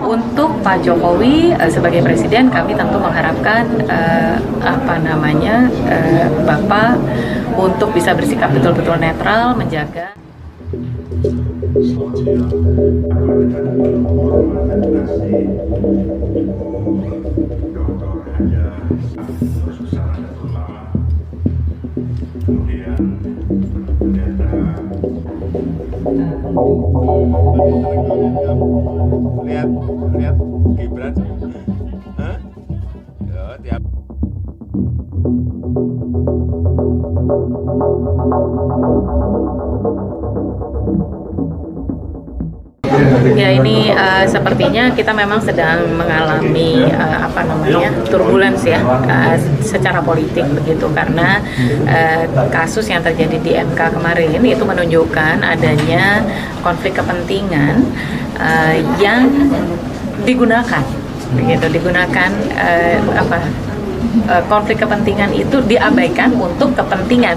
Untuk Pak Jokowi sebagai presiden, kami tentu mengharapkan Bapak untuk bisa bersikap betul-betul netral, menjaga. Lihat Gibran. Hah? Ya, tiap Ya, ini sepertinya kita memang sedang mengalami turbulence ya secara politik begitu, karena kasus yang terjadi di MK kemarin itu menunjukkan adanya konflik kepentingan yang digunakan konflik kepentingan itu diabaikan untuk kepentingan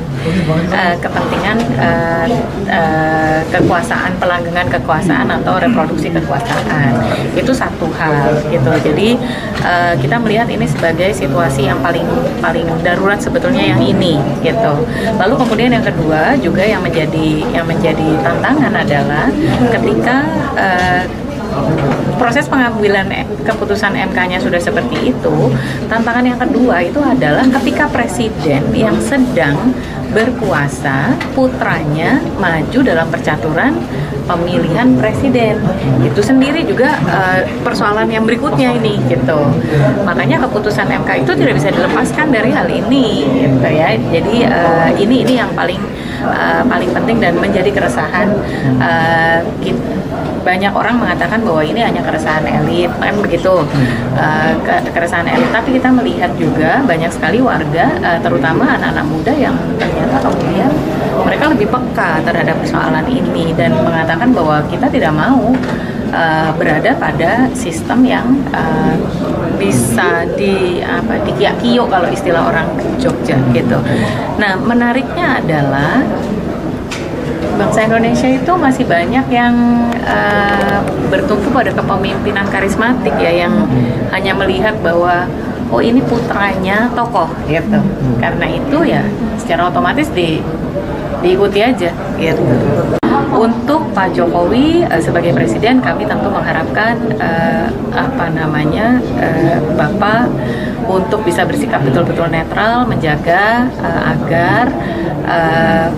kekuasaan, pelanggengan kekuasaan atau reproduksi kekuasaan. Itu satu hal gitu. Jadi kita melihat ini sebagai situasi yang paling darurat sebetulnya yang ini gitu. Lalu kemudian yang kedua juga yang menjadi tantangan adalah ketika proses pengambilan keputusan MK-nya sudah seperti itu, tantangan yang kedua itu adalah ketika presiden yang sedang berkuasa, putranya maju dalam percaturan pemilihan presiden. Itu sendiri juga persoalan yang berikutnya ini gitu. Makanya keputusan MK itu tidak bisa dilepaskan dari hal ini gitu ya. Jadi ini yang paling penting dan menjadi keresahan banyak orang mengatakan bahwa ini hanya keresahan elit, kan begitu, keresahan elit. Tapi kita melihat juga banyak sekali warga, terutama anak-anak muda yang ternyata kemudian mereka lebih peka terhadap persoalan ini dan mengatakan bahwa kita tidak mau berada pada sistem yang bisa dikiak-kiok kalau istilah orang Jogja gitu. Nah, menariknya adalah bangsa Indonesia itu masih banyak yang bertumpu pada kepemimpinan karismatik ya, yang hanya melihat bahwa oh ini putranya tokoh gitu. Karena itu ya secara otomatis diikuti aja gitu. Untuk Pak Jokowi sebagai presiden, kami tentu mengharapkan Bapak untuk bisa bersikap betul-betul netral, menjaga agar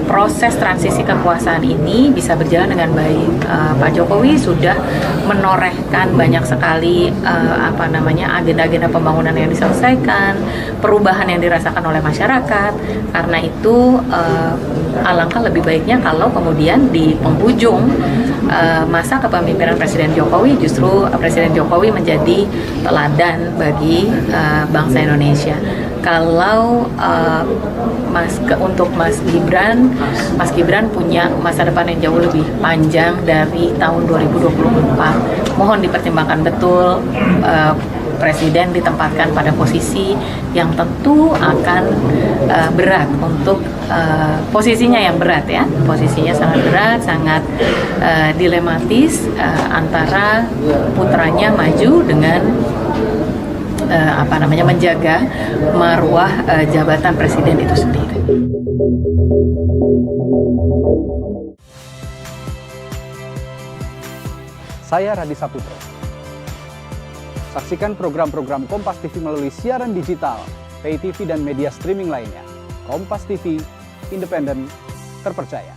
proses transisi kekuasaan ini bisa berjalan dengan baik. Pak Jokowi sudah menorehkan banyak sekali agenda-agenda pembangunan yang diselesaikan, perubahan yang dirasakan oleh masyarakat. Karena itu alangkah lebih baiknya kalau kemudian di penghujung masa kepemimpinan Presiden Jokowi justru Presiden Jokowi menjadi teladan bagi bangsa Indonesia. Kalau untuk Mas Gibran punya masa depan yang jauh lebih panjang dari tahun 2024. Mohon dipertimbangkan betul Presiden ditempatkan pada posisi yang tentu akan berat untuk posisinya yang berat ya, posisinya sangat berat, sangat dilematis antara putranya maju dengan menjaga marwah jabatan presiden itu sendiri. Saya Radi Saputro. Saksikan program-program Kompas TV melalui siaran digital, pay TV dan media streaming lainnya. Kompas TV, independen, terpercaya.